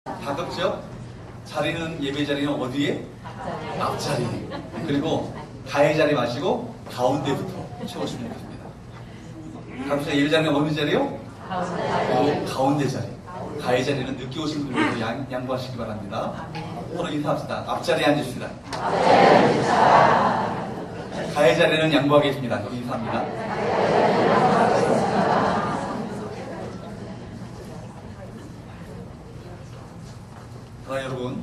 가급적 자리는 예배 자리는 어디에? 앞자리. 그리고 가해 자리 마시고 가운데부터 채우시면 됩니다. 가급적 예배 자리는 어느 자리요? 가운데 자리. 가해 자리는 늦게 오신 분들도 양보하시기 바랍니다. 서로 인사합시다. 앞자리에 앉으십시다. 가해 자리는 양보하겠습니다. 인사합니다. 그러나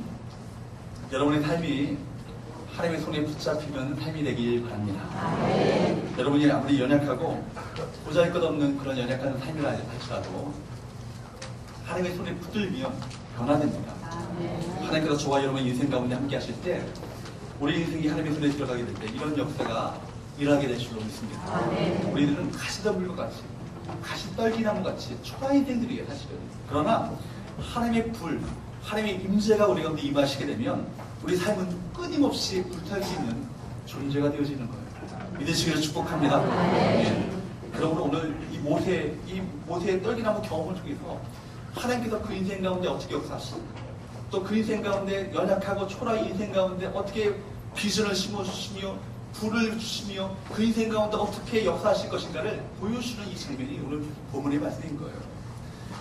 여러분의 삶이 하나님의 손에 붙잡히면 삶이 되길 바랍니다. 여러분이 아무리 연약하고 보잘것없는 그런 연약한 삶이라 할지라도 하나님의 손에 붙들면 변화됩니다. 하나님께서 저와 여러분의 인생 가운데 함께 하실 때 우리 인생이 하나님의 손에 들어가게 될 때 이런 역사가 일어나게 될 줄로 믿습니다. 우리들은 가시덤불과 같이 가시떨기나무 같이 초라인생들이에요, 사실은. 그러나 하나님의 불, 하나님의 임재가 우리 가운데 임하시게 되면 우리 삶은 끊임없이 불탈 수 있는 존재가 되어지는 거예요. 믿으시기를 축복합니다. 그러므로 오늘 이 모세의 떨기나무 경험을 통해서 하나님께서 그 인생 가운데 어떻게 역사하시는가, 또 그 인생 가운데 연약하고 초라한 인생 가운데 어떻게 비전을 심어주시며 불을 주시며 그 인생 가운데 어떻게 역사하실 것인가를 보여주시는 이 장면이 오늘 본문의 말씀인 거예요.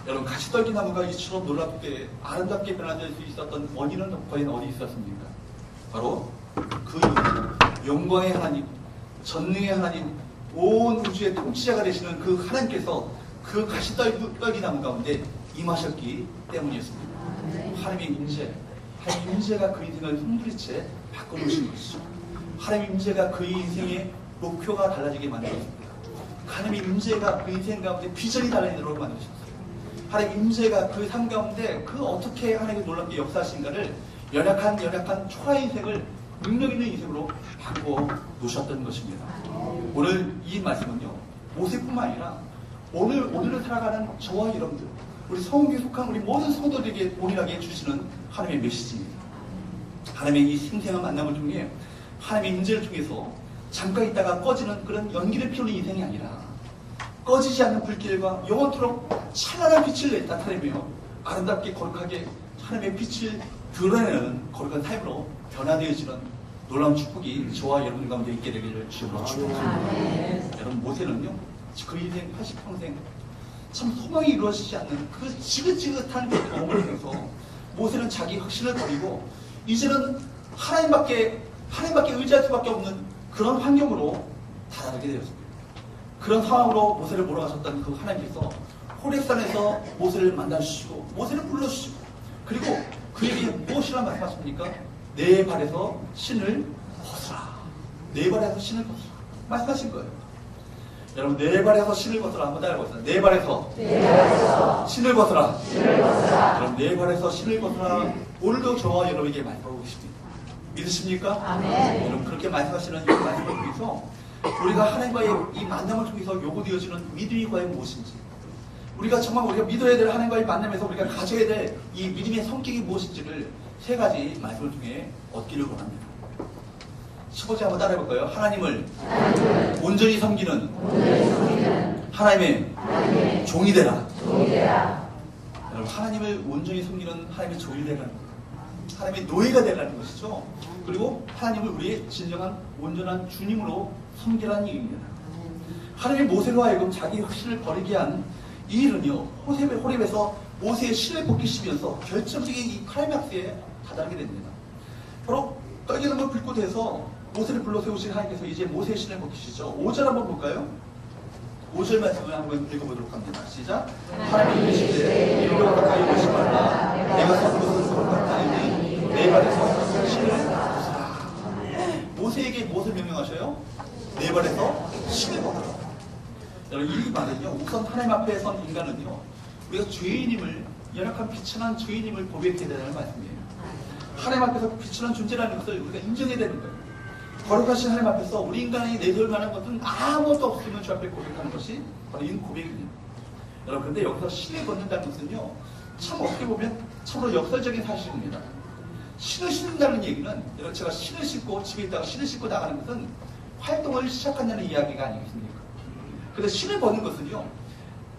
여러분, 가시떨기나무가 이처럼 놀랍게 아름답게 변화될 수 있었던 원인은 과연 어디 있었습니까? 바로 그 영광의 하나님, 전능의 하나님, 온 우주의 통치자가 되시는 그 하나님께서 그 가시떨기나무 가운데 임하셨기 때문이었습니다. 하나님의 임재, 하나님의 임재가 그 인생을 송두리째 바꿔놓으신 것이죠. 하나님의 임재가 그 인생의 목표가 달라지게 만들었습니다. 하나님의 임재가 그 인생 가운데 비전이 달라지도록 만드셨습니다. 하나님의 임재가 그 삶 가운데 그 어떻게 하나님의 놀랍게 역사하신가를 연약한 초라 인생을 능력 있는 인생으로 바꿔 놓으셨던 것입니다. 오늘 이 말씀은요, 모세뿐만 아니라 오늘을 살아가는 저와 여러분들, 우리 성교에 속한 우리 모든 성도들에게 동일하게 주시는 하나님의 메시지입니다. 하나님의 이 생생한 만남을 통해 하나님의 임재를 통해서 잠깐 있다가 꺼지는 그런 연기를 피우는 인생이 아니라 꺼지지 않는 불길과 영원토록 찬란한 빛을 나타내며 아름답게 거룩하게 하나님의 빛을 드러내는 거룩한 삶으로 변화되어지는 놀라운 축복이 저와 여러분 가운데 있게 되기를 주님으로 축복합니다. 여러분, 모세는요, 그 인생 80평생 참 소망이 이루어지지 않는 그 지긋지긋한 그 경험을 통해서 모세는 자기 확신을 버리고 이제는 하나님밖에 의지할 수밖에 없는 그런 환경으로 다다르게 되었습니다. 그런 상황으로 모세를 몰아가셨던 그 하나님께서 호렙산에서 모세를 만나주시고 모세를 불러주시고 그리고 그에게 무엇이라 말씀하십니까? 내 발에서 신을 벗으라. 내 발에서 신을 벗으라 말씀하신 거예요. 여러분, 내 발에서 신을 벗으라 한번 따라해보세요. 내 발에서 신을 벗으라. 여러분, 내 발에서 신을 벗으라. 오늘도 저와 여러분에게 말씀하고 계십니다. 믿으십니까? 아멘. 여러분, 그렇게 말씀하시는 이 말씀을 통해서 우리가 하나님과의 이 만남을 통해서 요구되어지는 믿음이 과연 무엇인지, 우리가 믿어야 될 하나님과의 만남에서 우리가 가져야 될 이 믿음의 성격이 무엇인지를 세 가지 말씀을 통해 얻기를 원합니다. 15절 한번 따라해볼까요? 하나님을 온전히 섬기는 하나님의 종이 되라. 여러분, 하나님을 온전히 섬기는 하나님의 종이 되라는 거예요. 하나님의 노예가 되라는 것이죠. 그리고 하나님을 우리의 진정한 온전한 주님으로 섬기라는 얘기입니다. 하나님의 모세로 하여금 자기 확신을 버리게 한 이 일은요, 호렙에서 모세의 신을 벗기시면서 결정적인 이 클라이막스에 다다르게 됩니다. 바로 떨기나무 불꽃에서 모세를 불러 세우신 하나님께서 이제 모세의 신을 벗기시죠. 5절 한번 볼까요? 5절 말씀을 한번 읽어보도록 합니다. 시작. 하나님이 이르시되 이리로 가까이 오지 말라. 내가 선 것은 거룩하나니 내 발에서 신을 벗으라. 모세에게 무엇을 명령하셔요? 내 발에서 신을 벗으라. 여러분, 이 말은요, 우선 하나님 앞에 선 인간은요, 우리가 죄인임을, 연약한 비천한 죄인임을 고백해야 된다는 말씀이에요. 하나님 앞에서 비천한 존재라는 것을 우리가 인정해야 되는 거예요. 거룩하신 하나님 앞에서 우리 인간이 내세울 만한 것은 아무것도 없으면 주 앞에 고백하는 것이 바로 이 고백입니다. 여러분, 근데 여기서 신을 벗는다는 것은요, 참 어떻게 보면 참으로 역설적인 사실입니다. 신을 신는다는 얘기는, 여러분, 제가 신을 신고 집에 있다가 신을 신고 나가는 것은 활동을 시작한다는 이야기가 아니겠습니까? 근데 신을 벗는 것은요,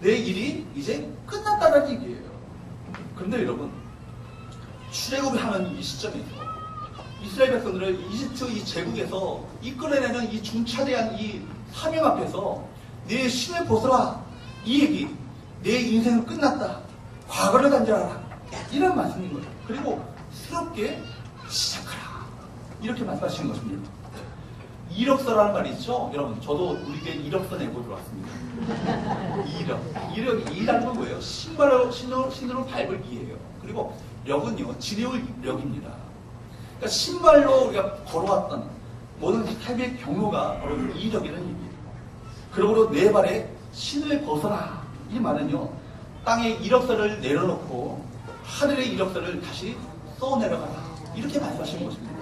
내 일이 이제 끝났다는 얘기예요. 그런데 여러분, 출애굽하는 이 시점에서 이스라엘 백성들을 이집트 이 제국에서 이끌어내는 이 중차대한 이 사명 앞에서 내 신을 벗어라, 이 얘기, 내 인생은 끝났다, 과거를 단절하라, 이런 말씀인 거예요. 그리고 새롭게 시작하라, 이렇게 말씀하시는 것입니다. 이력서라는 말이 있죠. 여러분, 저도 우리에게 이력서 내고 들어왔습니다. 이력이라는 건 뭐예요? 신으로 밟을 이예요. 그리고 력은요, 지려올 력입니다. 그러니까 신발로 우리가 걸어왔던 모든 삶의 경로가 바로 이력이라는 얘기예요. 그러므로 내 발에 신을 벗어라, 이 말은요, 땅에 이력서를 내려놓고 하늘의 이력서를 다시 써내려가라, 이렇게 말씀하시는 것입니다.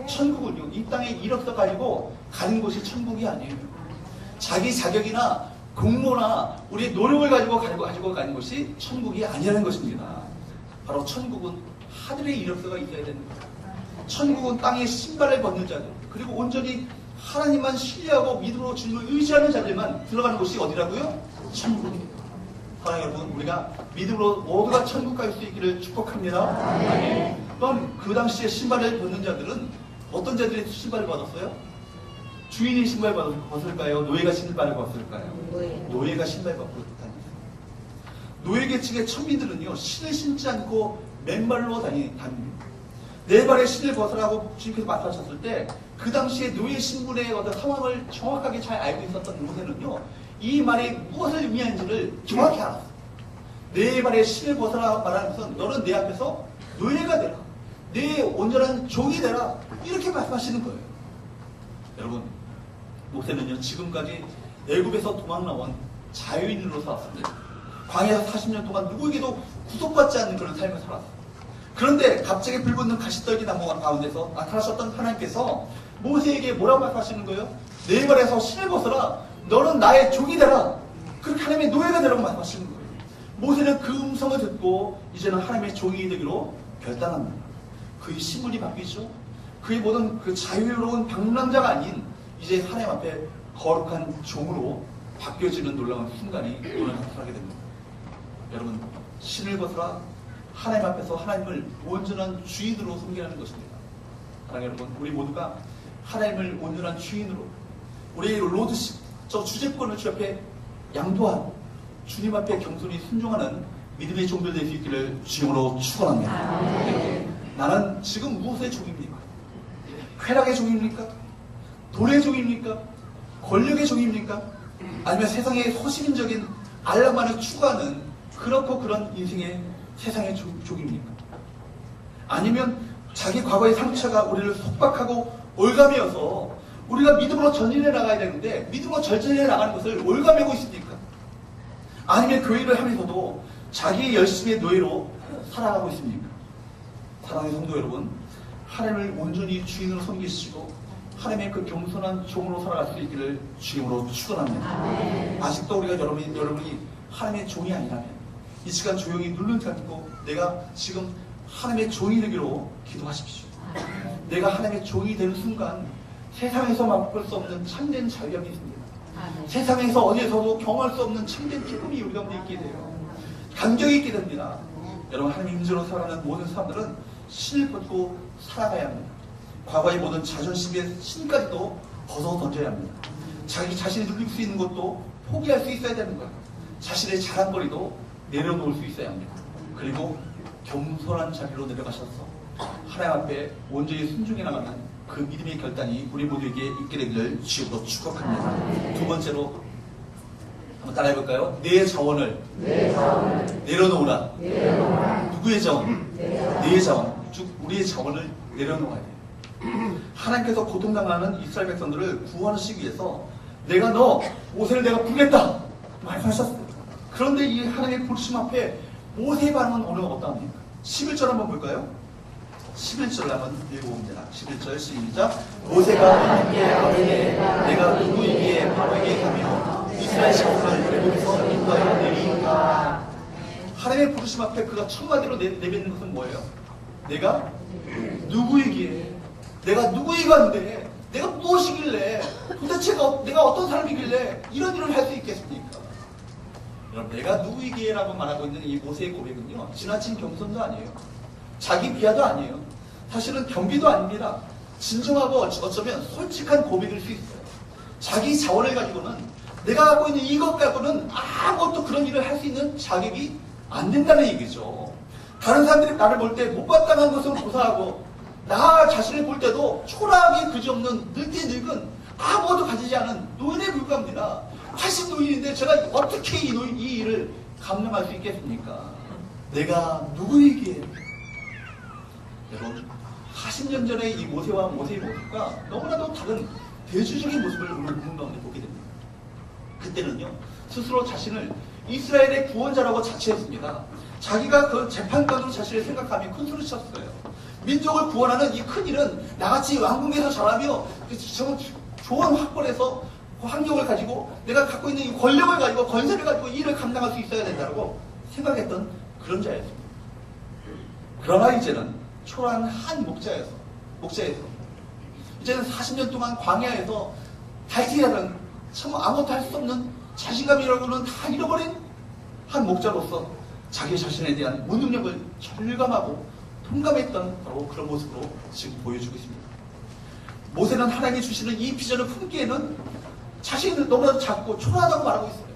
천국은요, 이 땅에 이력서 가지고 가는 곳이 천국이 아니에요. 자기 자격이나 공로나 우리의 노력을 가지고 가는 것이 천국이 아니라는 것입니다. 바로 천국은 하늘의 이력서가 있어야 되는 거예요. 천국은 땅에 신발을 벗는 자들, 그리고 온전히 하나님만 신뢰하고 믿음으로 주님을 의지하는 자들만 들어가는 곳이 어디라고요? 천국이에요. 사랑하는 여러분, 우리가 믿음으로 모두가 천국 갈 수 있기를 축복합니다. 네. 그럼 그 당시에 신발을 벗는 자들은 어떤 자들이 신발을 벗었어요? 주인이 신발 벗을까요? 노예가 신발을 벗을까요? 노예가 신발 벗고 다녔어요. 노예 계층의 천민들은요, 신을 신지 않고 맨발로 다닙니다. 내 발에 신을 벗으라고 주님께서 말씀하셨을 때, 그 당시에 노예 신분의 어떤 상황을 정확하게 잘 알고 있었던 모세는요, 이 말이 무엇을 의미하는지를 정확히 알았어요. 내 발에 신을 벗으라 말하는 것은 너는 내 앞에서 노예가 되라, 내 온전한 종이 되라, 이렇게 말씀하시는 거예요. 여러분, 모세는요, 지금까지 애굽에서 도망 나온 자유인으로 살았습니다. 광야에서 40년 동안 누구에게도 구속받지 않는 그런 삶을 살았어요. 그런데 갑자기 불붙는 가시떨기 나무 가운데서 나타나셨던 하나님께서 모세에게 뭐라고 말씀하시는 거예요? 내 발에서 신을 벗어라, 너는 나의 종이 되라, 그렇게 하나님의 노예가 되라고 말씀하시는 거예요. 모세는 그 음성을 듣고 이제는 하나님의 종이 되기로 결단합니다. 그의 신분이 바뀌죠. 그의 모든 그 자유로운 방랑자가 아닌 이제 하나님 앞에 거룩한 종으로 바뀌어지는 놀라운 순간이 오늘 나타나게 됩니다. 여러분, 신을 벗어라, 하나님 앞에서 하나님을 온전한 주인으로 섬기라는 것입니다. 사랑하는 여러분, 우리 모두가 하나님을 온전한 주인으로, 우리의 로드십, 저 주재권을 주 앞에 양도한 주님 앞에 겸손히 순종하는 믿음의 종들 될 수 있기를 주님으로 축원합니다. 나는 지금 무엇의 종입니까? 쾌락의 종입니까? 돈의 종입니까? 권력의 종입니까? 아니면 세상의 소시민적인 안락만을 추구하는 그렇고 그런 인생의 세상의 종입니까? 아니면 자기 과거의 상처가 우리를 속박하고 올가매어서 우리가 믿음으로 전진해 나가야 되는데 믿음으로 전진해 나가는 것을 올가매고 있습니까? 아니면 교회를 하면서도 자기의 열심의 노예로 살아가고 있습니까? 사랑하는 성도 여러분, 하나님을 온전히 주인으로 섬기시고 하나님의 그 겸손한 종으로 살아갈 수 있기를 주님으로 축원합니다. 아직도 우리가 여러분이 하나님의 종이 아니라면 이 시간 조용히 눈을 감고 내가 지금 하나님의 종이 되기로 기도하십시오. 내가 하나님의 종이 되는 순간 세상에서 맛볼 수 없는 참된 자유함이 있습니다. 세상에서 어디에서도 경험할 수 없는 참된 기쁨이 우리 가운데 있게 돼요. 감격이 있게 됩니다. 여러분, 하나님의 임재로 살아가는 모든 사람들은 신을 벗고 살아가야 합니다. 과거의 모든 자존심의 신까지도 벗어 던져야 합니다. 자기 자신이 누릴 수 있는 것도 포기할 수 있어야 되는 거예요. 자신의 자랑거리도 내려놓을 수 있어야 합니다. 그리고 겸손한 자리로 내려가셔서 하나님 앞에 온전히 순종해 나가는 그 믿음의 결단이 우리 모두에게 있게 되기를 주님으로 축복합니다. 두 번째로 한번 따라해볼까요? 내 자원을 내려놓으라. 누구의 자원? 내 자원. 즉 우리의 자원을 내려놓아야 돼요. 하나님께서 고통당하는 이스라엘 백성들을 구원하시기 위해서 모세를 내가 부르겠다 말씀하셨어요. 그런데 이 하나님의 부르심 앞에 모세의 반응은 오늘 어떠합니까? 11절 한번 볼까요? 11절 한번 읽어봅니다. 11절 시작. 모세가 하나님께 아뢰되 내가 누구이기에 바로에게 가며 이스라엘 자손을 애굽에서 인도하여 내리인가. 하나님의 부르심 앞에 그가 첫 마디로 내뱉는 것은 뭐예요? 내가 누구이기에, 내가 누구이건데, 내가 무엇이길래, 도대체 내가 어떤 사람이길래 이런 일을 할 수 있겠습니까? 여러분, 내가 누구이기에라고 말하고 있는 이 모세의 고백은요, 지나친 겸손도 아니에요. 자기 비하도 아니에요. 사실은 경비도 아닙니다. 진정하고 어쩌면 솔직한 고백일 수 있어요. 자기 자원을 가지고는 내가 갖고 있는 이것 갖고는 아무것도 그런 일을 할 수 있는 자격이 안 된다는 얘기죠. 다른 사람들이 나를 볼 때 못마땅한 것을 고사하고 나 자신을 볼 때도 초라하게 그지없는 늙은 아무것도 가지지 않은 노인에 불과합니다. 80노인인데 제가 어떻게 이 일을 감당할 수 있겠습니까? 내가 누구이기에? 여러분 40년 전의 이 모세와 모세의 모습과 너무나도 다른 대조적인 모습을 오늘 본문 가운데 보게 됩니다. 그때는요 스스로 자신을 이스라엘의 구원자라고 자처했습니다. 자기가 그 재판관으로 자신을 생각하며 큰 소리 쳤어요. 민족을 구원하는 이 큰 일은 나같이 왕궁에서 자라며 좋은 학벌에서 환경을 가지고 내가 갖고 있는 이 권력을 가지고 권세를 가지고 이 일을 감당할 수 있어야 된다고 생각했던 그런 자였습니다. 그러나 이제는 초라한 한 목자에서 이제는 40년 동안 광야에서 달티라는 참 아무것도 할 수 없는 자신감이라고는 다 잃어버린 한 목자로서 자기 자신에 대한 무능력을 절감하고 통감했던 바로 그런 모습으로 지금 보여주고 있습니다. 모세는 하나님이 주시는 이 비전을 품기에는 자신이 너무나도 작고 초라하다고 말하고 있어요.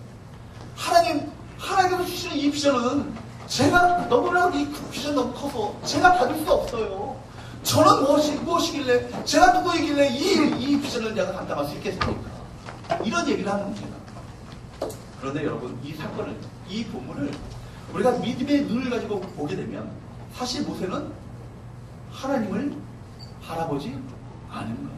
하나님께서 주시는 이 비전은 제가 너무나도 이 비전 너무 커서 제가 받을 수 없어요. 저는 무엇이길래 제가 누구이길래 이 비전을 내가 감당할 수 있겠습니까? 이런 얘기를 하는 겁니다. 그런데 여러분 이 사건을 이 본문을 우리가 믿음의 눈을 가지고 보게 되면 사실 모세는 하나님을 바라보지 않은 거예요.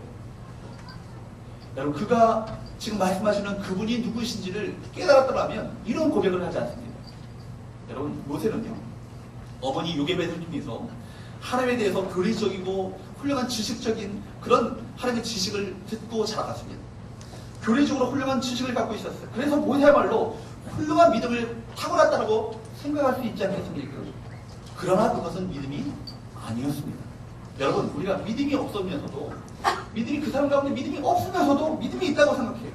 여러분 그가 지금 말씀하시는 그분이 누구신지를 깨달았더라면 이런 고백을 하지 않습니다. 여러분 모세는요 어머니 요게벳을 통해서 하나님에 대해서 교리적이고 훌륭한 지식적인 그런 하나님의 지식을 듣고 자라갔습니다. 교리적으로 훌륭한 지식을 갖고 있었어요. 그래서 모세야말로 훌륭한 믿음을 타고났다고 생각할 수 있지 않겠습니까? 그러나 그것은 믿음이 아니었습니다. 여러분 우리가 믿음이 없으면서도 믿음이 그 사람 가운데 믿음이 없으면서도 믿음이 있다고 생각해요.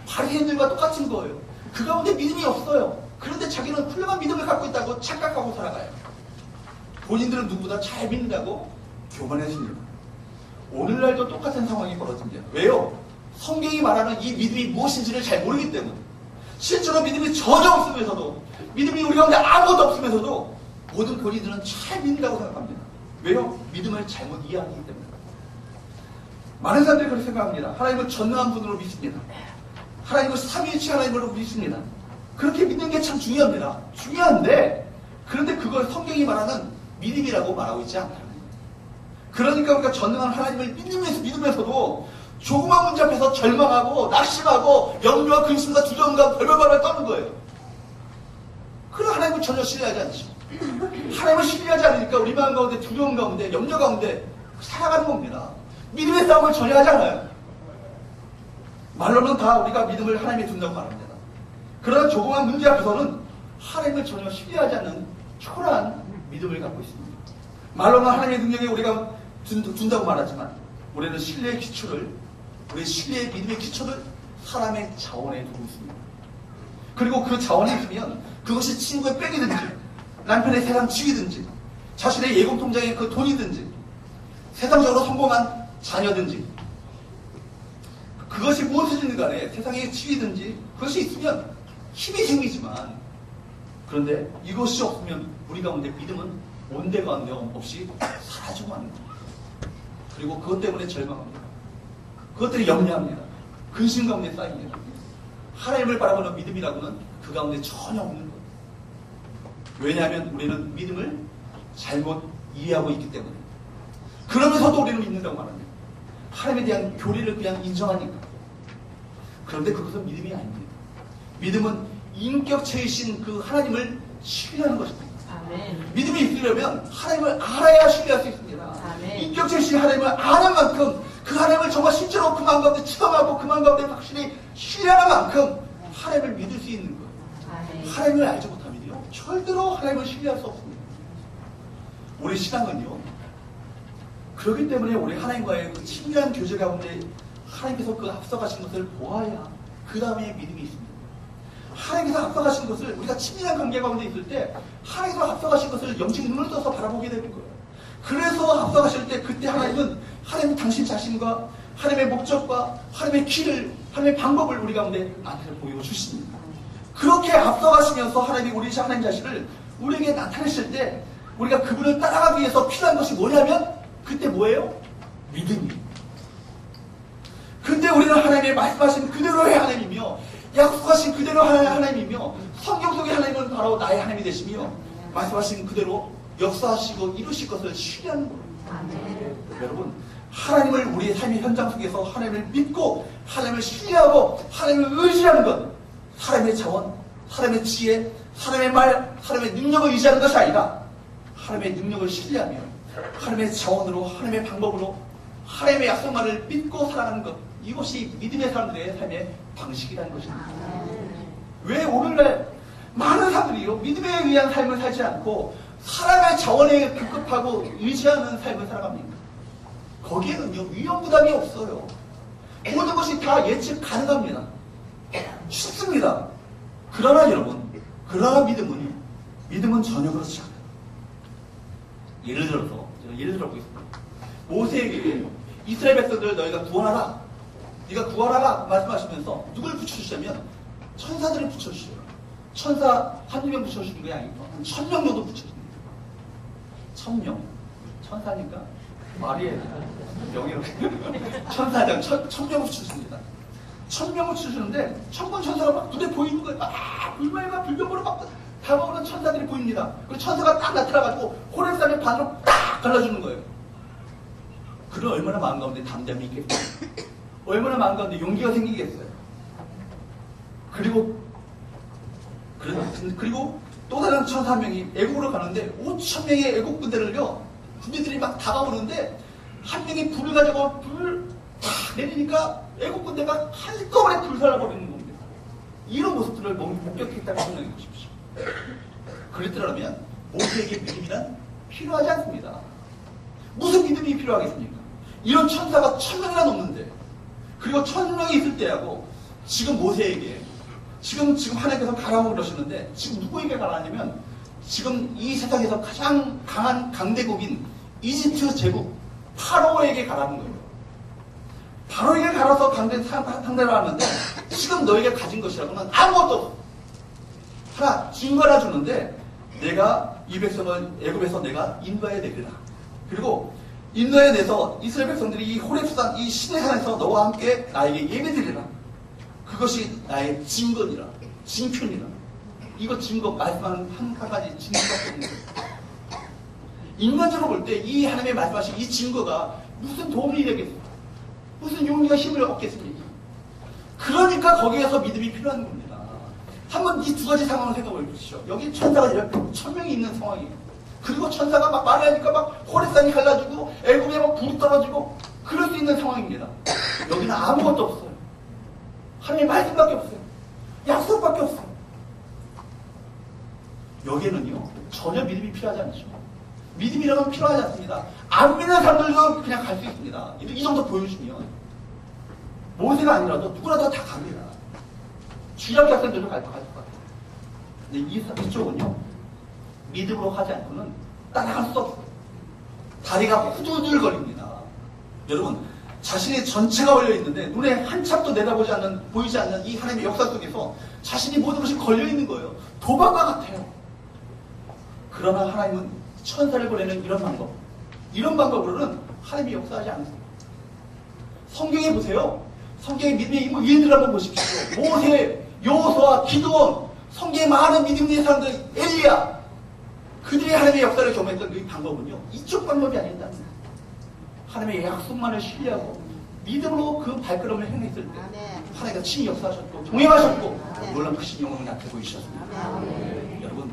바리새인들과 똑같은 거예요. 그 가운데 믿음이 없어요. 그런데 자기는 훌륭한 믿음을 갖고 있다고 착각하고 살아가요. 본인들은 누구보다 잘 믿는다고 교만해집니다. 오늘날도 똑같은 상황이 벌어집니다. 왜요? 성경이 말하는 이 믿음이 무엇인지를 잘 모르기 때문에 실제로 믿음이 전혀 없으면서도 믿음이 우리 가운데 아무것도 없으면서도 모든 본인들은 잘 믿는다고 생각합니다. 왜요? 믿음을 잘못 이해하기 때문에. 많은 사람들이 그렇게 생각합니다. 하나님을 전능한 분으로 믿습니다. 하나님을 삼위일체 하나님으로 믿습니다. 그렇게 믿는 게 참 중요합니다. 중요한데 그런데 그걸 성경이 말하는 믿음이라고 말하고 있지 않다는 거예요. 그러니까 우리가 전능한 하나님을 믿으면서도 조그만 문제 앞에서 절망하고 낙심하고 염려와 근심과 두려움과 별별별을 떠는 거예요. 그럼 하나님을 전혀 신뢰하지 않죠. 하나님을 신뢰하지 않으니까 우리 마음 가운데 두려움 가운데 염려 가운데 살아가는 겁니다. 믿음의 싸움을 전혀 하지 않아요. 말로는 다 우리가 믿음을 하나님에 둔다고 말합니다. 그러나 조그만 문제 앞에서는 하나님을 전혀 신뢰하지 않는 초라한 믿음을 갖고 있습니다. 말로는 하나님의 능력에 우리가 둔다고 말하지만 우리는 신뢰의 기초를 우리 신뢰의 믿음의 기초를 사람의 자원에 두고 있습니다. 그리고 그 자원이 있으면 그것이 친구의 백이든지 남편의 세상 지위든지 자신의 예금 통장의 그 돈이든지 세상적으로 성공한 자녀든지 그것이 무엇이든 간에 세상의 지위든지 그것이 있으면 힘이 생기지만 그런데 이것이 없으면 우리 가운데 믿음은 온데간데 없이 사라지고 마는 겁니다. 그리고 그것 때문에 절망합니다. 그것 때문에 염려합니다. 근심 가운데 쌓입니다. 하나님을 바라보는 믿음이라고는 그 가운데 전혀 없는 거예요. 왜냐하면 우리는 믿음을 잘못 이해하고 있기 때문에. 그러면서도 우리는 믿는다고 말합니다. 하나님에 대한 교리를 그냥 인정하니까. 그런데 그것은 믿음이 아닙니다. 믿음은 인격체이신 그 하나님을 신뢰하는 것입니다. 아멘. 믿음이 있으려면 하나님을 알아야 신뢰할 수 있습니다. 아멘. 인격체이신 하나님을 아는 만큼 그 하나님을 정말 실제로 그 마음 가운데 체험하고 그 마음 가운데 확실히 신뢰하는 만큼 하나님을 믿을 수 있는 거예요. 아멘. 하나님을 알지 못하면요 절대로 하나님을 신뢰할 수 없습니다. 우리 신앙은요 그렇기 때문에 우리 하나님과의 그 친밀한 교제 가운데 하나님께서 그 앞서가신 것을 보아야 그 다음에 믿음이 있습니다. 하나님께서 앞서가신 것을 우리가 친밀한 관계 가운데 있을 때 하나님께서 앞서가신 것을 영적 눈을 떠서 바라보게 되는 거예요. 그래서 합성하실 때 그때 하나님은 하나님 당신 자신과 하나님의 목적과 하나님의 길을, 하나님의 방법을 우리 가운데 나타내 보여주십니다. 그렇게 앞서가시면서 하나님이 우리 하나님 자신을 우리에게 나타내실 때 우리가 그분을 따라가기 위해서 필요한 것이 뭐냐면 그때 뭐예요? 믿음이에요. 근데 우리는 하나님의 말씀하신 그대로의 하나님이며 약속하신 그대로의 하나님이며 성경 속의 하나님은 바로 나의 하나님이 되시며 말씀하신 그대로 역사하시고 이루실 것을 신뢰하는 거예요. 여러분, 하나님을 우리의 삶의 현장 속에서 하나님을 믿고 하나님을 신뢰하고 하나님을 의지하는 것, 사람의 자원, 사람의 지혜, 사람의 말, 사람의 능력을 의지하는 것이 아니라 하나님의 능력을 신뢰하며 하나님의 자원으로, 하나님의 방법으로 하나님의 약속만을 믿고 살아가는 것, 이것이 믿음의 사람들의 삶의 방식이라는 것입니다. 왜 오늘날 많은 사람들이요 믿음에 의한 삶을 살지 않고 사람의 자원에 급급하고 의지하는 삶을 살아갑니까? 거기에는요 위험 부담이 없어요. 모든 것이 다 예측 가능합니다. 쉽습니다. 그러나 여러분, 그러나 믿음은 전혀 그렇지 않아요. 예를 들어보겠습니다. 모세에게 이스라엘 백성들 너희가 구원하라, 네가 구하라가 말씀하시면서 누굴 붙여주시냐면 천사들을 붙여주셔요. 천사 한두 명 붙여주시는 게 아니고 1000명 정도 붙여줍니다. 1000명. 천사니까 말이 명예로 천사장 1000명 붙여주십니다. 1000명을 붙여주는데 천군 천사가 막 눈에 보이는 거예요. 막 불말과 불병으로 막 다가오는 천사들이 보입니다. 그리고 천사가 딱 나타나가지고 호렙산의 반으로 딱 갈라주는 거예요. 그는 얼마나 마음 가운데 담담이 있겠어요. 얼마나 마음 가운데 용기가 생기겠어요. 그리고 또 다른 천사 한 명이 애국으로 가는데 5000명의 애국 군대들이 막 다가오는데 한 명이 불을 가지고 불을 탁 내리니까 애국 군대가 한꺼번에 불살라버리는 겁니다. 이런 모습들을 목격했다고 생각해 보십시오. 그랬더라면 모세에게 믿음이란 필요하지 않습니다. 무슨 믿음이 필요하겠습니까? 이런 천사가 1000명이나 넘는데, 그리고 1000명이 있을 때하고 지금 모세에게 지금 하나님께서 가라고 그러시는데 지금 누구에게 가라냐면 지금 이 세상에서 가장 강한 강대국인 이집트 제국 파로에게 가라는 거예요. 파로에게 가라서 상대를 하는데 지금 너에게 가진 것이라고는 아무것도 없어. 하나 증거를 주는데 내가 이 백성을 애굽에서 내가 인도해야 되리라. 그리고 인도해내서 이스라엘 백성들이 이 호렙산 이 신의 산에서 너와 함께 나에게 예배드리라. 그것이 나의 증거니라, 징표니라. 이거 증거 말씀하는 한 가지 증거가 없는 거예요. 인간적으로 볼 때 이 하나님의 말씀하신 이 증거가 무슨 도움이 되겠습니까? 무슨 용기가 힘을 얻겠습니까? 그러니까 거기에서 믿음이 필요한 겁니다. 한번 이 두 가지 상황을 생각해 보십시오. 여기 천사가 1000명이 있는 상황이에요. 그리고 천사가 막 말하니까 막 호렙산이 갈라지고 애굽에 막 불이 떨어지고 그럴 수 있는 상황입니다. 여기는 아무것도 없어요. 하나님의 말씀밖에 없어요. 약속밖에 없어요. 여기에는요 전혀 믿음이 필요하지 않죠. 믿음이라는 건 필요하지 않습니다. 안 믿는 사람들도 그냥 갈 수 있습니다. 이 정도 보여주시면 모세가 아니라도 누구라도 다 갑니다. 주일학교 학생들도 갈 것 같아요. 근데 이쪽은요 믿음으로 하지 않고는 따라갈 수 없어요. 다리가 후들거립니다. 여러분, 자신의 전체가 걸려있는데 눈에 한참도 보이지 않는 이 하나님의 역사 속에서 자신이 모든 것이 걸려있는 거예요. 도박과 같아요. 그러나 하나님은 천사를 보내는 이런 방법으로는 하나님이 역사하지 않습니다. 성경에 보세요. 성경의 믿음의 인물들 한번 보십시오. 모세, 여호수아, 기드온, 성경에 많은 믿음 있는 사람들, 엘리야, 그들이 하나님의 역사를 경험했던 그 방법은요 이쪽 방법이 아니다. 하나님의 약속만을 신뢰하고 믿음으로 그 발걸음을 행했을 때 하나님과 친히 역사하셨고 동행하셨고 놀라운 크신 영광을 나타내고 있으셨습니다. 여러분,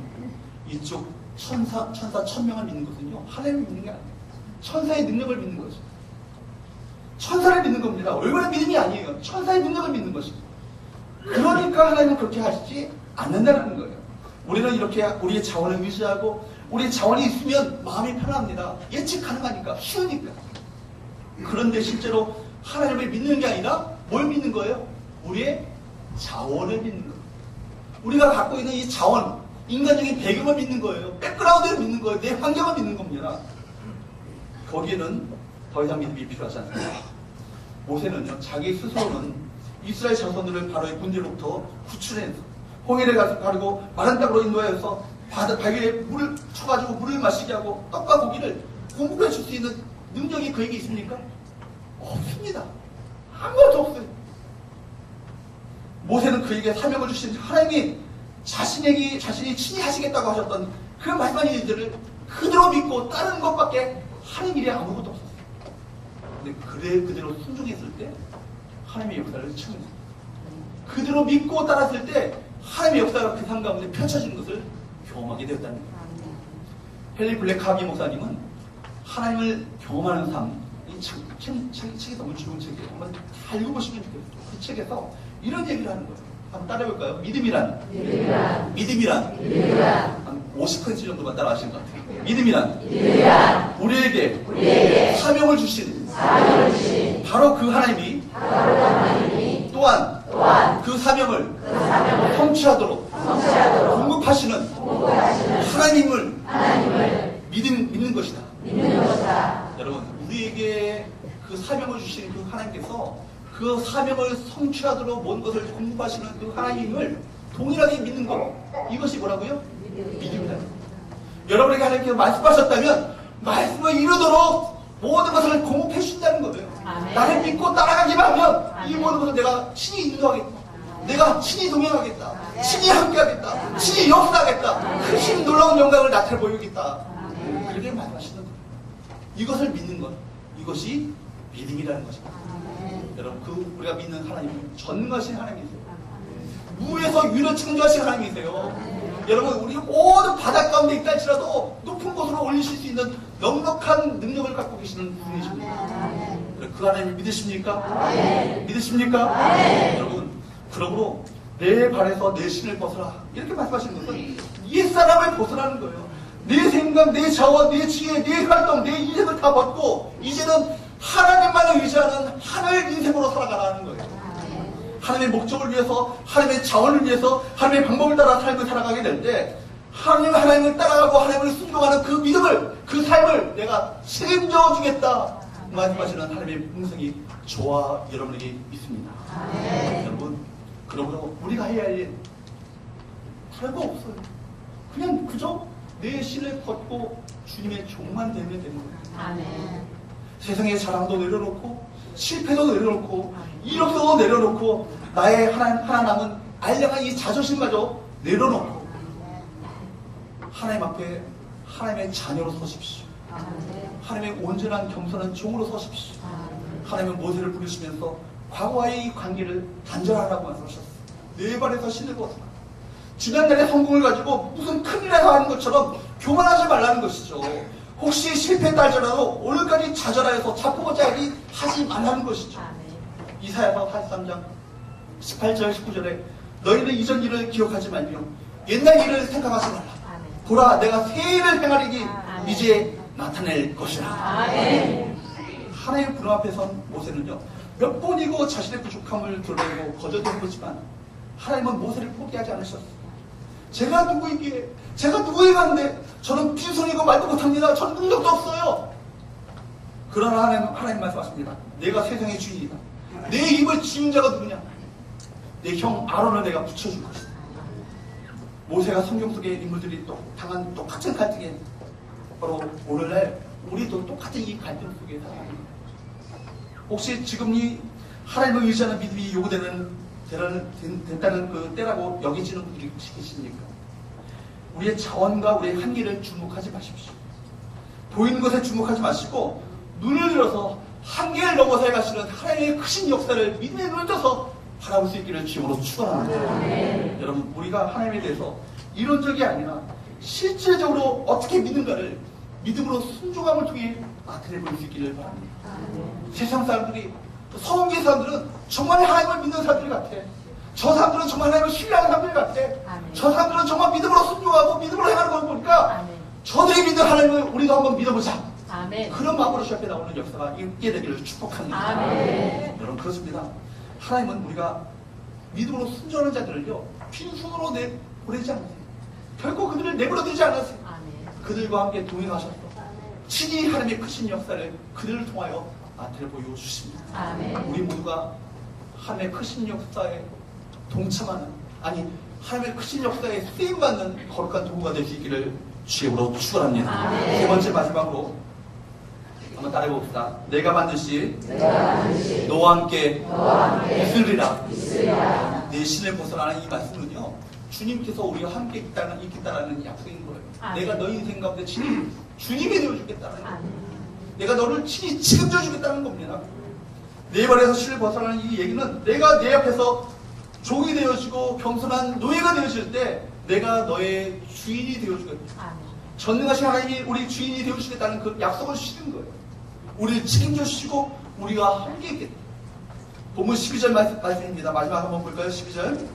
이쪽 천사 1000명을 믿는 것은요 하나님을 믿는 게 아니에요. 천사의 능력을 믿는 것이죠. 천사를 믿는 겁니다. 얼마나 믿음이 아니에요. 천사의 능력을 믿는 것이죠. 그러니까 하나님은 그렇게 하시지 않는다는 거예요. 우리는 이렇게 우리의 자원을 의지하고 우리의 자원이 있으면 마음이 편합니다. 예측 가능하니까, 쉬우니까. 그런데 실제로 하나님을 믿는 게 아니라 뭘 믿는 거예요? 우리의 자원을 믿는 거예요. 우리가 갖고 있는 이 자원, 인간적인 배경을 믿는 거예요. 백그라운드를 믿는 거예요. 내 환경을 믿는 겁니다. 거기에는 더 이상 믿음이 필요하지 않습니다. 모세는요, 자기 스스로는 이스라엘 자손들을 바로의 군대로부터 구출해서 홍해를 가르고 마른 땅으로 인도하여서 바위에 물을 쳐가지고 물을 마시게 하고 떡과 고기를 공급해 줄 수 있는 능력이 그에게 있습니까? 없습니다. 아무것도 없어요. 모세는 그에게 사명을 주신 하나님이 자신이 친히 하시겠다고 하셨던 그 말씀한 일들을 그대로 믿고 따르는 것밖에 하는 일이 아무것도 없었어요. 근데 그대로 순종했을 때 하나님의 역사를 체험했어요. 그대로 믿고 따랐을 때 하나님의 역사가 그 삶 가운데 펼쳐지는 것을 경험하게 되었다는 거예요. 헨리 블랙하비 목사님은 하나님을 경험하는 삶, 이 책이 너무 좋은 책이에요. 한번 다 읽어보시면 좋겠어요. 그 책에서 이런 얘기를 하는 거예요. 한번 따라해볼까요? 믿음이란 한 50% 정도만 따라하시는 것 같아요. 믿음이란 우리에게 사명을 주신 바로 그 하나님이 또한 그 사명을 성취하도록 공급하시는 하나님을 믿는 것이다. 여러분, 우리에게 그 사명을 주신 그 하나님께서 그 사명을 성취하도록 모든 것을 공급하시는 그 하나님을 동일하게 믿는 것, 이것이 뭐라고요? 믿음이다. 여러분에게 하나님께서 말씀하셨다면 말씀을 이루도록 모든 것을 공급해 주신다는 거예요. 나를 믿고 따라가기만 하면 이 모든 것을 내가 친히 인도하겠다. 내가 친히 동행하겠다. 친히 함께하겠다. 친히 역사하겠다. 크신 놀라운 영광을 나타내 보이겠다. 그렇게 말씀하시는 거예요. 이것을 믿는 것, 이것이 믿음이라는 것입니다. 여러분, 우리가 믿는 하나님은 전능하신 하나님이세요. 무에서 유를 창조하신 하나님이세요. 여러분, 우리 모든 바닷 가운데 있다 할지라도 높은 곳으로 올리실 수 있는 넉넉한 능력을 갖고 계시는 분이십니다. 그 하나님을 믿으십니까? 믿으십니까? 여러분, 그러므로 내 발에서 내 신을 벗어라, 이렇게 말씀하시는 것은 옛사람을 벗어나는 거예요. 내 생각, 내 자원, 내 지혜, 내 활동, 내 인생을 다 벗고 이제는 하나님만을 의지하는 하늘 인생으로 살아가라는 거예요. 하나님의 목적을 위해서, 하나님의 자원을 위해서, 하나님의 방법을 따라 삶을 살아가게 될 때 하나님을 따라가고 하나님을 순종하는 그 믿음을, 그 삶을 내가 책임져 주겠다 말씀하시는 하나님의 음성이 저와 여러분에게 있습니다. 여러분, 그러므로 우리가 해야 할 일 별거 없어요. 그냥 그저 내 신을 벗고 주님의 종만 되면 되는 거예요. 세상의 자랑도 내려놓고 실패도 내려놓고 이력서도 내려놓고 나의 하나 남은 알량한 이 자존심마저 내려놓고 하나님 앞에 하나님의 자녀로 서십시오. 하나님의 온전한 겸손한 종으로 서십시오. 하나님은 모세를 부르시면서 과거와의 이 관계를 단절하라고 말씀하셨어요. 내 발에서 신을 벗어라. 지난날의 성공을 가지고 무슨 큰일이라도 하는 것처럼 교만하지 말라는 것이죠. 혹시 실패했다 할지라도 오늘까지 좌절하여서 자포자기 하지 말라는 것이죠. 이사야서 43장 18절 19절에 너희는 이전 일을 기억하지 말며 옛날 일을 생각하지 말라. 보라, 내가 새 일을 행하리니 이제 나타낼 것이라. 하나님의 부름 앞에 선 모세는요, 몇 번이고 자신의 부족함을 드러내고 거절해보지만 하나님은 모세를 포기하지 않으셨어요. 제가 누구이기에, 제가 누구에간데 저는 빈손이고 말도 못합니다. 저는 능력도 없어요. 그러나 하나님 말씀하십니다. 내가 세상의 주인이다. 내 입을 지은 자가 누구냐? 내 형 아론을 내가 붙여줄 것이다. 모세가 성경 속의 인물들이 당한 똑같은 갈등에 바로 오늘날 우리도 똑같은 이 갈등 속에 살아갑니다. 혹시 지금 이 하나님을 의지하는 믿음이 된다는 그 때라고 여기지는 분들이 계십니까? 우리의 자원과 우리의 한계를 주목하지 마십시오. 보이는 것에 주목하지 마시고 눈을 들어서 한계를 넘어서 가시는 하나님의 크신 역사를 믿음의 눈을 떠서 바라볼 수 있기를 주님으로 축원합니다. 여러분, 우리가 하나님에 대해서 이론적이 아니라 실질적으로 어떻게 믿는가를 믿음으로 순종함을 통해 나타내 볼 수 있기를 바랍니다. 세상 사람들이, 서원계 사람들은 정말 하나님을 믿는 사람들 같아. 저 사람들은 정말 하나님을 신뢰하는 사람들 같아. 저 사람들은 정말 믿음으로 순종하고 믿음으로 행하는 걸 보니까 저들이 믿는 하나님을 우리도 한번 믿어보자. 그런 마음으로 시작해 나오는 역사가 있게 되기를 축복합니다. 여러분, 그렇습니다. 하나님은 우리가 믿음으로 순종하는 자들을요, 빈손으로 보내지 않으세요. 결코 그들을 내버려두지 않으세요. 그들과 함께 동행하셨어. 친히 하나님의 크신 역사를 그들을 통하여 나타내 보여주십니다. 아멘. 우리 모두가 하나님의 크신 역사에 동참하는, 아니 하나님의 크신 역사에 쓰임받는 거룩한 도구가 될 수 있기를 주님으로 축원합니다. 세 번째 마지막으로 한번 따라해봅시다. 내가 반드시 너와 함께 있으리라. 내 신을 벗어나는 이 말씀은요, 주님께서 우리가 함께 있겠다라는 약속인 거예요. 내가 너 인생 가운데 친히 주님이 되어주겠다는 거예요. 내가 너를 친히 책임져 주겠다는 겁니다. 내 발에서 신을 벗어나는 이 얘기는 내가 내 앞에서 종이 되어주고 겸손한 노예가 되어줄 때 내가 너의 주인이 되어주겠다. 전능하신 하나님이 우리 주인이 되어주시겠다는 그 약속을 주시는 거예요. 우리를 책임져 주시고 우리가 함께 있겠다. 본문 12절 말씀입니다. 마지막 한번 볼까요? 12절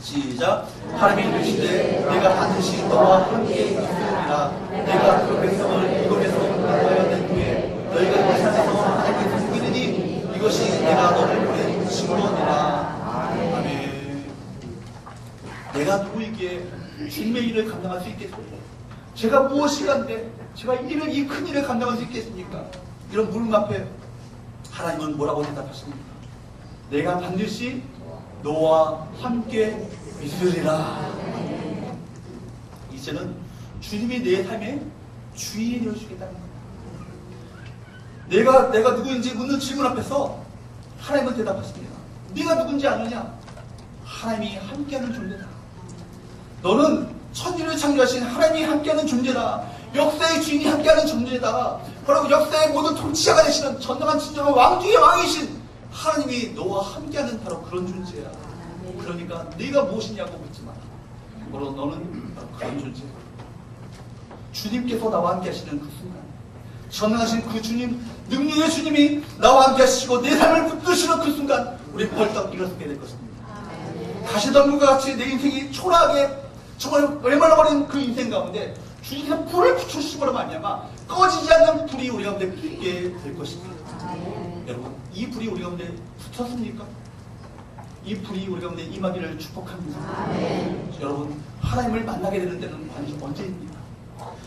시작. 하나님이 이르시되 내가 반드시 너와 함께 있으리라. 내가 그 백성을 이곳에서 인도하여 낸 후에 너희가 이 산에서 하나님께서 숨기리니 이것이 내가 너를 보낸 증거니라. 아멘. 내가 누구에게 주님의 일을 감당할 수 있겠습니까? 제가 무엇이간데 제가 이 큰 일을 감당할 수 있겠습니까? 이런 물음 앞에 하나님은 뭐라고 대답하십니까? 내가 반드시 너와 함께 있으리라. 이제는 주님이 내 삶의 주인이 되어주겠다는 겁니다. 내가 누구인지 묻는 질문 앞에서 하나님은 대답하십니다. 네가 누군지 아느냐? 하나님이 함께하는 존재다. 너는 천지를 창조하신 하나님이 함께하는 존재다. 역사의 주인이 함께하는 존재다. 바로 역사의 모든 통치자가 되시는 전능한 진정한 왕 중의 왕이신 하나님이 너와 함께하는 바로 그런 존재야. 그러니까 네가 무엇이냐고 묻지 마라. 바로 너는 바로 그런 존재야. 주님께서 나와 함께 하시는 그 순간, 전능하신 그 주님, 능력의 주님이 나와 함께 하시고 내 삶을 붙드시는 그 순간 우리 벌떡 일어서게 될 것입니다. 가시덤불과 같이 내 인생이 초라하게 정말 외말라버린 그 인생 가운데 주님께서 불을 붙여주심으로 말미암아 꺼지지 않는 불이 우리 가운데 피게 될 것입니다. 여러분, 이 불이 우리 가운데 붙었습니까? 이 불이 우리 가운데 임하기를 축복합니다. 여러분, 하나님을 만나게 되는 때는 언제입니까?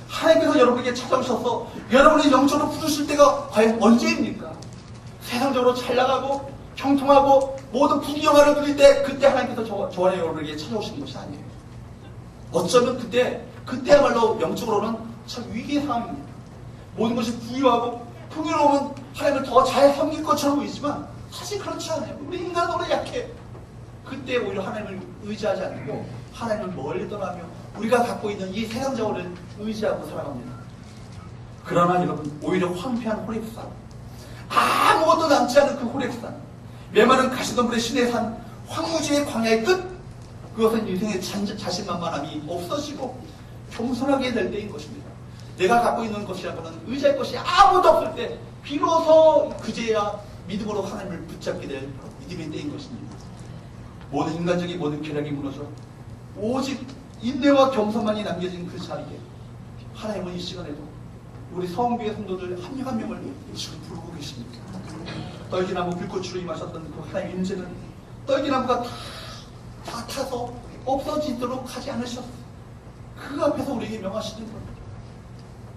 하나님께서 여러분에게 찾아오셔서 여러분의 영적으로 부르실 때가 과연 언제입니까? 세상적으로 잘 나가고 형통하고 모든 부귀영화를 누릴 때 그때 하나님께서 저와 여러분에게 찾아오시는 것이 아니에요. 어쩌면 그때야말로 영적으로는 참 위기의 상황입니다. 모든 것이 부유하고 풍요로우면 하나님을 더 잘 섬길 것처럼 보이지만 사실 그렇지 않아요. 우리 인간은 오래 약해. 그때 오히려 하나님을 의지하지 않고 하나님을 멀리 떠나며 우리가 갖고 있는 이 세상적으로 의지하고 살아갑니다. 그러나 여러분, 오히려 황폐한 호렙산, 아무것도 남지 않은 그 호렙산, 메마른 가시덤불의 신의 산, 황무지의 광야의 끝, 그것은 인생의 자신만만함이 없어지고 겸손하게 될 때인 것입니다. 내가 갖고 있는 것이라고는 의지할 것이 아무도 없을 때 비로소 그제야 믿음으로 하나님을 붙잡게 될 믿음의 때인 것입니다. 모든 인간적인 모든 쾌락이 무너져 오직 인내와 겸손만이 남겨진 그 자리에 하나님은 이 시간에도 우리 성교의 성도들 한 명 한 명을 지금 부르고 계십니다. 떨기나무 불꽃으로 임하셨던 그 하나님의 임재는 떨기나무가 다 타서 없어지도록 하지 않으셨어요. 그 앞에서 우리에게 명하시는 겁니다.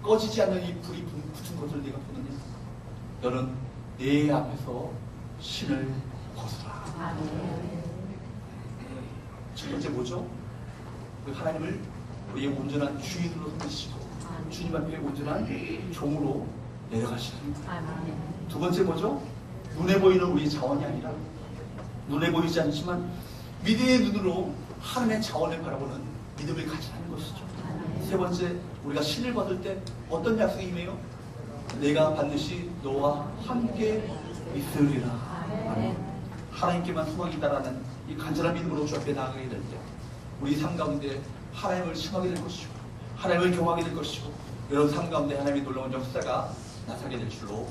꺼지지 않는 이 불이 붙은 것을 네가 보느냐? 너는 내 앞에서 신을 벗어라. 첫 번째 뭐죠? 그 하나님을 우리의 온전한 주인으로 섬기시고 주님 앞에 온전한 종으로 내려가시는 거예요. 두 번째 뭐죠? 눈에 보이는 우리 자원이 아니라 눈에 보이지 않지만 믿음의 눈으로 하나님의 자원을 바라보는 믿음을 가지는 것이죠. 세 번째, 우리가 신을 받을 때 어떤 약속이 임해요? 내가 반드시 너와 함께 있으리라. 하나님께만 소망이 있다라는 이 간절한 믿음으로 주 앞에 나아가게 될 때 우리 삶 가운데 하나님을 신하게 될 것이고 하나님을 경험하게 될 것이고 여러분 삶 가운데 하나님의 놀라운 역사가 나타나게 될 줄로